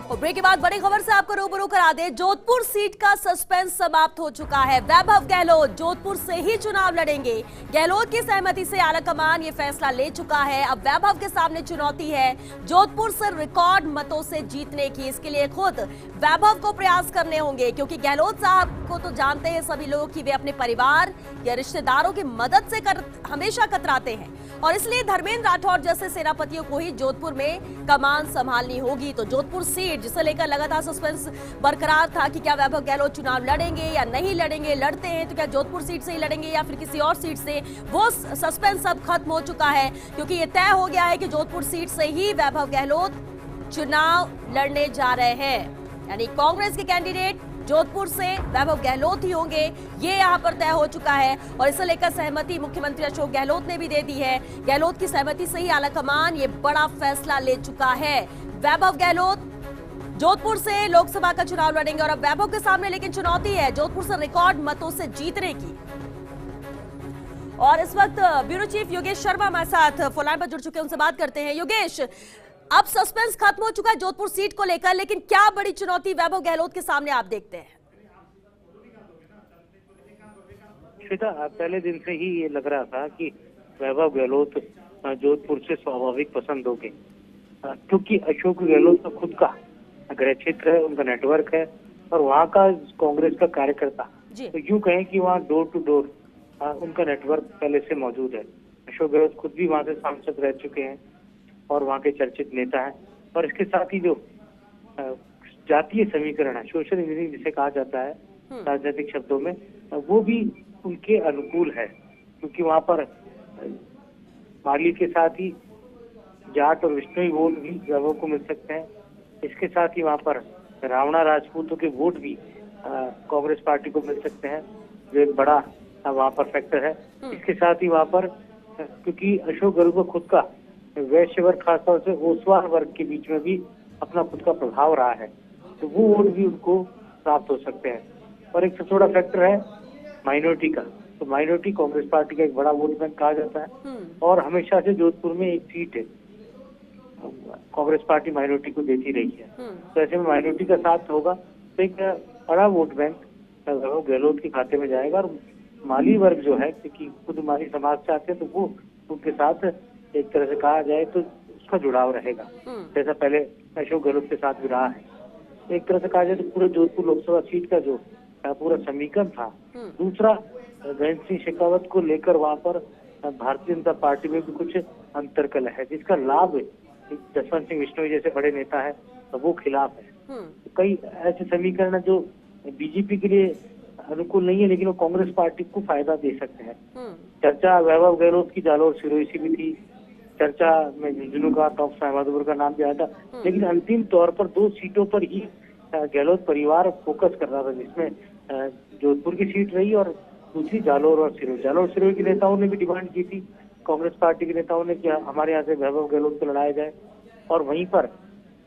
और ब्रेक के बाद बड़ी खबर से आपको रूबरू करा दे, जोधपुर सीट का सस्पेंस समाप्त हो चुका है। वैभव गहलोत जोधपुर से ही चुनाव लड़ेंगे। गहलोत की सहमति से आलाकमान ये फैसला ले चुका है। अब वैभव के सामने चुनौती है जोधपुर से रिकॉर्ड मतों से जीतने की। इसके लिए खुद वैभव को प्रयास करने होंगे, क्योंकि गहलोत साहब को तो जानते हैं सभी लोग कि वे अपने परिवार या रिश्तेदारों की मदद से हमेशा कतराते हैं, और इसलिए धर्मेंद्र राठौर जैसे सेनापतियों को ही जोधपुर में कमान संभालनी होगी। तो जोधपुर सीट जिसे लेकर लगातार सस्पेंस बरकरार था कि क्या वैभव गहलोत चुनाव लड़ेंगे या नहीं लड़ेंगे, लड़ते हैं तो क्या जोधपुर सीट से ही लड़ेंगे या फिर किसी और सीट से, वो सस्पेंस अब खत्म हो चुका है, क्योंकि ये तय हो गया है कि जोधपुर सीट से ही वैभव गहलोत चुनाव लड़ने जा रहे हैं। यानी कांग्रेस के कैंडिडेट जोधपुर से वैभव गहलोत ही होंगे, ये यहां पर तय हो चुका है। और इसे लेकर सहमति मुख्यमंत्री अशोक गहलोत ने भी दे दी है। गहलोत की सहमति से ही आलाकमान ये बड़ा फैसला ले चुका है। वैभव गहलोत जोधपुर से लोकसभा का चुनाव लड़ेंगे, और अब वैभव के सामने लेकिन चुनौती है जोधपुर से रिकॉर्ड मतों से जीतने की। और इस वक्त ब्यूरो चीफ योगेश शर्मा हमारे साथ फोन लाइन पर जुड़ चुके हैं, उनसे बात करते हैं। योगेश, अब सस्पेंस खत्म हो चुका है जोधपुर सीट को लेकर, लेकिन क्या बड़ी चुनौती वैभव गहलोत के सामने आप देखते हैं? श्वेता, पहले दिन से ही ये लग रहा था कि वैभव गहलोत जोधपुर से स्वाभाविक पसंद होंगे, क्योंकि अशोक गहलोत का खुद का गृह क्षेत्र है, उनका नेटवर्क है, और वहाँ का कांग्रेस का कार्यकर्ता, तो यूं कहें कि वहाँ डोर टू डोर उनका नेटवर्क पहले से मौजूद है। अशोक गहलोत खुद भी वहाँ से सांसद रह चुके हैं और वहाँ के चर्चित नेता हैं। और इसके साथ ही जो जातीय समीकरण है, सोशल इंजीनियरिंग जिसे कहा जाता है राजनीतिक शब्दों में, वो भी उनके अनुकूल है, क्योंकि वहाँ पर माली के साथ ही जाट और विष्णुई वोट भी वैभव को मिल सकते हैं। इसके साथ ही वहाँ पर रावणा राजपूतों के वोट भी कांग्रेस पार्टी को मिल सकते हैं, जो एक बड़ा वहाँ पर फैक्टर है। इसके साथ ही वहाँ पर क्योंकि अशोक गहलोत को खुद का वैश्य वर्ग, खासतौर से ओसवाल वर्ग के बीच में भी अपना खुद का प्रभाव रहा है, तो वो वोट भी उनको प्राप्त हो सकते हैं। और एक सबसे बड़ा फैक्टर है माइनॉरिटी का, तो माइनॉरिटी कांग्रेस पार्टी का एक बड़ा वोट बैंक कहा जाता है, और हमेशा से जोधपुर में एक सीट है कांग्रेस पार्टी माइनॉरिटी को देती रही है। तो ऐसे में माइनॉरिटी का साथ होगा तो एक बड़ा वोट बैंक वैभव गहलोत के खाते में जाएगा। और माली वर्ग जो है, क्योंकि खुद माली समाज से आते हैं, तो वो उनके साथ एक तरह से कहा जाए तो उसका जुड़ाव रहेगा, जैसा पहले अशोक गहलोत के साथ भी रहा है। एक तरह से कहा जाए तो पूरे जोधपुर लोकसभा सीट का जो पूरा समीकरण था। दूसरा, गजेंद्र सिंह शेखावत को लेकर वहाँ पर भारतीय जनता पार्टी में भी कुछ अंतरकल है, जिसका लाभ जसवंत सिंह बिश्नोई जैसे बड़े नेता है तो वो खिलाफ है। तो कई ऐसे समीकरण है जो बीजेपी के लिए अनुकूल नहीं है, लेकिन वो कांग्रेस पार्टी को फायदा दे सकते हैं। चर्चा वैभव गहलोत की जालोर सिरोही से भी थी, चर्चा में झुंझुनू का, टॉप सामादपुर का नाम भी आया था, लेकिन अंतिम तौर पर 2 सीटों पर ही गहलोत परिवार फोकस कर रहा था, जिसमें जोधपुर की सीट रही और दूसरी जालोर और सिरोही। जालोर सिरोही के नेताओं ने भी डिमांड की थी, कांग्रेस पार्टी के नेताओं ने, कि हमारे यहाँ से वैभव गहलोत को लड़ाया जाए। और वहीं पर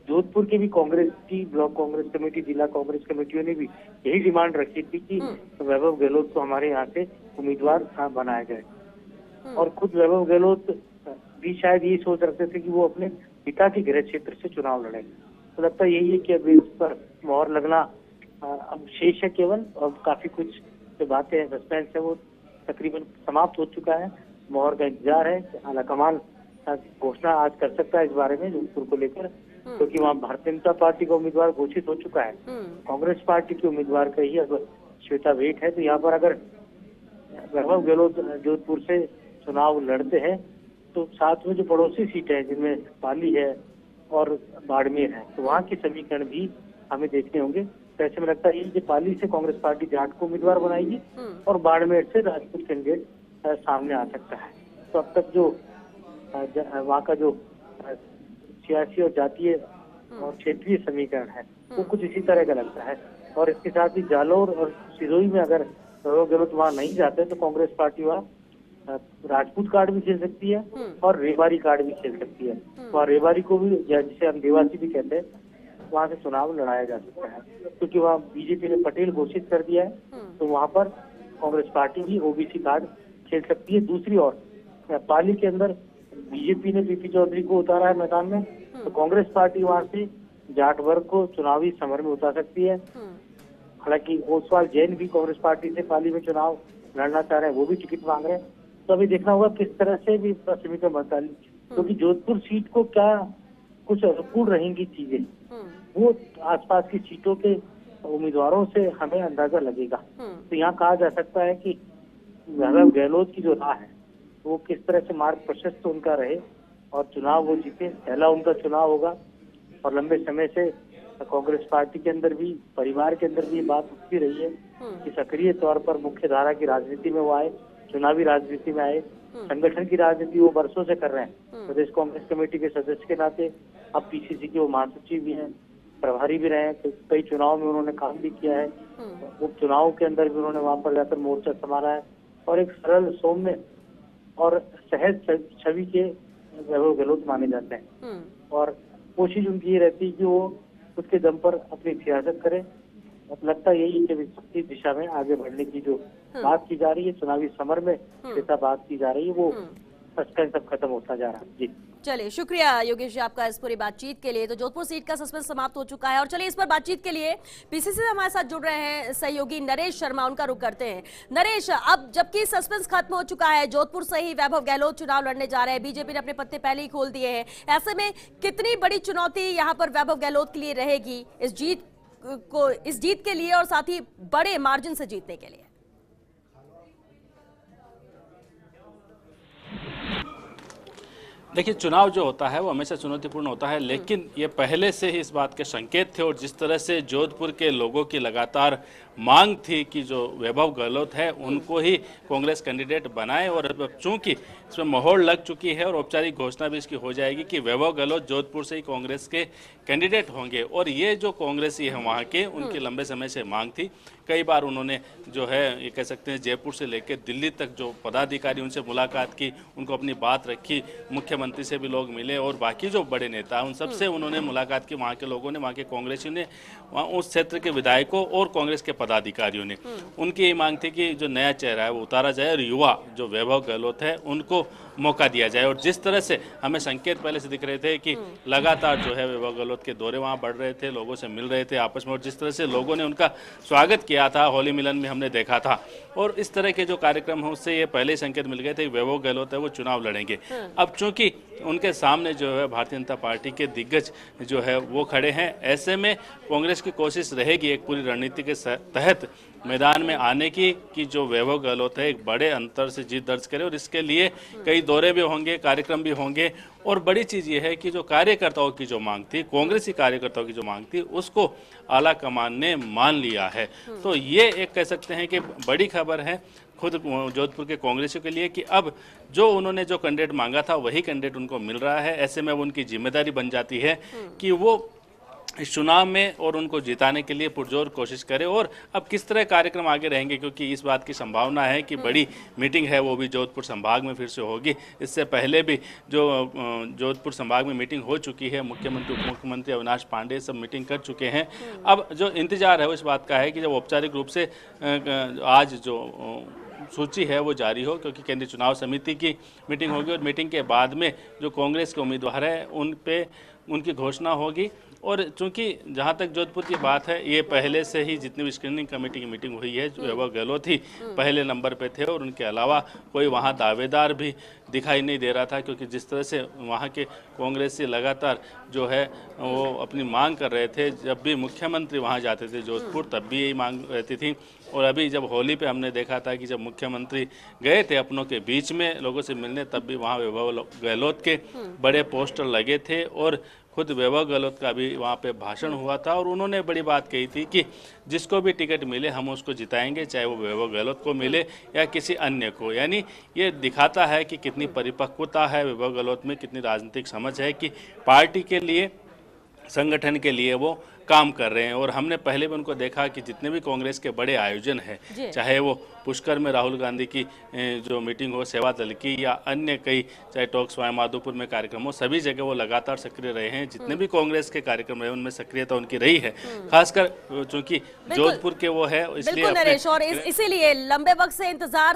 जोधपुर के भी कांग्रेस की ब्लॉक कांग्रेस कमेटी, जिला कांग्रेस कमेटियों ने भी यही डिमांड रखी थी कि वैभव गहलोत को हमारे यहाँ से उम्मीदवार बनाया जाए। और खुद वैभव गहलोत भी शायद यही सोच रखते थे कि वो अपने पिता के गृह क्षेत्र से चुनाव लड़ेंगे। तो लगता यही है कि अब इस पर मोहर लगना अब शेष है केवल, और काफी कुछ जो बातें हैं, सस्पेंस है, वो तकरीबन समाप्त हो चुका है। मोहर का इंतजार है, आलाकमान घोषणा आज कर सकता है इस बारे में जोधपुर को लेकर, क्योंकि वहाँ भारतीय जनता पार्टी का उम्मीदवार घोषित हो चुका है। कांग्रेस पार्टी के उम्मीदवार का ही अब श्वेता वेट है। तो यहाँ पर अगर वैभव गहलोत जोधपुर से चुनाव लड़ते हैं, तो साथ में जो पड़ोसी सीटें हैं जिनमें पाली है और बाड़मेर है, तो वहाँ के समीकरण भी हमें देखने होंगे। तो ऐसे में लगता है कि पाली से कांग्रेस पार्टी जाट को उम्मीदवार बनाएगी और बाड़मेर से राजपूत कैंडिडेट सामने आ सकता है। तो अब तक जो वहाँ का जो सियासी और जातीय और क्षेत्रीय समीकरण है, वो कुछ इसी तरह का लगता है। और इसके साथ ही जालोर और सिरोही में अगर वैभव गहलोत वहाँ नहीं जाते, तो कांग्रेस पार्टी वहाँ राजपूत कार्ड भी खेल सकती है और रेवारी कार्ड भी खेल सकती है। वहाँ रेवारी को भी, जिसे हम देवासी भी कहते हैं, वहाँ से चुनाव लड़ाया जा सकता है, क्योंकि वहाँ बीजेपी ने पटेल घोषित कर दिया है। तो वहाँ पर कांग्रेस पार्टी भी ओबीसी कार्ड खेल सकती है। दूसरी ओर पाली के अंदर बीजेपी ने पीपी चौधरी को उतारा है मैदान में, तो कांग्रेस पार्टी वहाँ से जाट वर्ग को चुनावी समर में उतार सकती है। हालांकि ओसवाल जैन भी कांग्रेस पार्टी से पाली में चुनाव लड़ना चाह रहे हैं, वो भी टिकट मांग रहे हैं। तो अभी देखना होगा किस तरह से भी समिति में मतदान, क्योंकि जोधपुर सीट को क्या कुछ अनुकूल रहेंगी चीजें, वो आसपास की सीटों के उम्मीदवारों से हमें अंदाजा लगेगा। तो यहाँ कहा जा सकता है कि वैभव गहलोत की जो राह है वो किस तरह से मार्ग प्रशस्त उनका रहे और चुनाव वो जीते। पहला उनका चुनाव होगा और लंबे समय से कांग्रेस पार्टी के अंदर भी, परिवार के अंदर भी ये बात उठती रही है कि सक्रिय तौर पर मुख्य धारा की राजनीति में वो आए, चुनावी राजनीति में आए। संगठन की राजनीति वो बरसों से कर रहे हैं। प्रदेश कांग्रेस कमेटी के सदस्य के नाते अब पीसीसी के वो महासचिव भी हैं, प्रभारी भी रहे हैं, कई चुनाव में उन्होंने काम भी किया है। उप चुनाव के अंदर भी उन्होंने वहां पर जाकर मोर्चा संभाला है और एक सरल, सौम्य और सहज छवि के वैभव गहलोत माने जाते हैं। और कोशिश उनकी ये रहती है कि वो उसके दम पर अपनी सियासत करे। अब लगता यही है कि इस दिशा में आगे बढ़ने की जो बात की जा रही है, चुनावी समर में जैसा बात की जा रही है, वो सस्पेंस सब खत्म होता जा रहा है। जी चलिए, शुक्रिया योगेश जी आपका इस पूरी बातचीत के लिए। तो जोधपुर सीट का सस्पेंस समाप्त हो चुका है और चलिए इस पर बातचीत के लिए पीसीसी से हमारे साथ जुड़ रहे हैं सहयोगी नरेश शर्मा, उनका रुख करते हैं। नरेश, अब जबकि सस्पेंस खत्म हो चुका है, जोधपुर से ही वैभव गहलोत चुनाव लड़ने जा रहे हैं, बीजेपी ने अपने पत्ते पहले ही खोल दिए हैं, ऐसे में कितनी बड़ी चुनौती यहाँ पर वैभव गहलोत के लिए रहेगी इस जीत के लिए और साथ ही बड़े मार्जिन से जीतने के लिए? देखिए, चुनाव जो होता है वो हमेशा चुनौतीपूर्ण होता है, लेकिन ये पहले से ही इस बात के संकेत थे और जिस तरह से जोधपुर के लोगों की लगातार मांग थी कि जो वैभव गहलोत है उनको ही कांग्रेस कैंडिडेट बनाए और चूंकि इसमें मोहर लग चुकी है और औपचारिक घोषणा भी इसकी हो जाएगी कि वैभव गहलोत जोधपुर से ही कांग्रेस के कैंडिडेट होंगे। और ये जो कांग्रेसी है वहाँ के, उनकी लंबे समय से मांग थी। कई बार उन्होंने जो है ये कह सकते हैं जयपुर से लेकर दिल्ली तक जो पदाधिकारी उनसे मुलाकात की, उनको अपनी बात रखी, मुख्यमंत्री से भी लोग मिले और बाकी जो बड़े नेता उन सबसे उन्होंने मुलाकात की। वहाँ के लोगों ने, वहाँ के कांग्रेसियों ने, वहाँ उस क्षेत्र के विधायकों और कांग्रेस के पदाधिकारियों ने, उनकी ये मांग थी कि जो नया चेहरा है वो उतारा जाए और युवा जो वैभव गहलोत है उनको मौका दिया जाए। और जिस तरह से हमें संकेत पहले से दिख रहे थे कि लगातार जो है वैभव गहलोत के दौरे वहाँ बढ़ रहे थे, लोगों से मिल रहे थे आपस में, और जिस तरह से लोगों ने उनका स्वागत किया था, होली मिलन में हमने देखा था, और इस तरह के जो कार्यक्रम हैं उससे ये पहले ही संकेत मिल गए थे कि वैभव गहलोत है वो चुनाव लड़ेंगे। अब चूंकि उनके सामने जो है भारतीय जनता पार्टी के दिग्गज जो है वो खड़े हैं, ऐसे में कांग्रेस की कोशिश रहेगी एक पूरी रणनीति के तहत मैदान में आने की कि जो वैभव गहलोत है एक बड़े अंतर से जीत दर्ज करे। और इसके लिए कई दौरे भी होंगे, कार्यक्रम भी होंगे, और बड़ी चीज़ ये है कि जो कार्यकर्ताओं की जो मांग थी, कांग्रेसी कार्यकर्ताओं की जो मांग थी, उसको आला कमान ने मान लिया है। तो ये एक कह सकते हैं कि बड़ी खबर है खुद जोधपुर के कांग्रेसियों के लिए कि अब जो उन्होंने जो कैंडिडेट मांगा था वही कैंडिडेट उनको मिल रहा है। ऐसे में उनकी जिम्मेदारी बन जाती है कि वो इस चुनाव में और उनको जिताने के लिए पुरजोर कोशिश करे। और अब किस तरह कार्यक्रम आगे रहेंगे, क्योंकि इस बात की संभावना है कि बड़ी मीटिंग है वो भी जोधपुर संभाग में फिर से होगी। इससे पहले भी जो जोधपुर संभाग में मीटिंग हो चुकी है, मुख्यमंत्री, उप मुख्यमंत्री अविनाश पांडे सब मीटिंग कर चुके हैं। अब जो इंतजार है वो इस बात का है कि जब औपचारिक रूप से आज जो सूची है वो जारी हो, क्योंकि केंद्रीय चुनाव समिति की मीटिंग होगी और मीटिंग के बाद में जो कांग्रेस के उम्मीदवार हैं उन पे उनकी घोषणा होगी। और चूंकि जहां तक जोधपुर की बात है, ये पहले से ही जितनी भी स्क्रीनिंग कमेटी की मीटिंग हुई है, जो वैभव गहलोत ही पहले नंबर पे थे और उनके अलावा कोई वहां दावेदार भी दिखाई नहीं दे रहा था, क्योंकि जिस तरह से वहां के कांग्रेस से लगातार जो है वो अपनी मांग कर रहे थे। जब भी मुख्यमंत्री वहां जाते थे जोधपुर तब भी यही मांग रहती थी। और अभी जब होली पे हमने देखा था कि जब मुख्यमंत्री गए थे अपनों के बीच में लोगों से मिलने, तब भी वहाँ वैभव गहलोत के बड़े पोस्टर लगे थे और खुद वैभव गहलोत का भी वहाँ पे भाषण हुआ था। और उन्होंने बड़ी बात कही थी कि जिसको भी टिकट मिले हम उसको जिताएंगे, चाहे वो वैभव गहलोत को मिले या किसी अन्य को। यानी ये दिखाता है कि कितनी परिपक्वता है वैभव गहलोत में, कितनी राजनीतिक समझ है कि पार्टी के लिए, संगठन के लिए वो काम कर रहे हैं। और हमने पहले भी उनको देखा कि जितने भी कांग्रेस के बड़े आयोजन हैं, चाहे वो पुष्कर में राहुल गांधी की जो मीटिंग हो, सेवा दल की, या अन्य कई, चाहे टॉक्स माधोपुर में कार्यक्रम हो, सभी जगह वो लगातार सक्रिय रहे हैं। जितने भी कांग्रेस के कार्यक्रम रहे उनमें सक्रियता उनकी रही है, खासकर चूंकि जोधपुर के वो है, इसलिए नरेश, और इसीलिए लंबे वक्त से इंतजार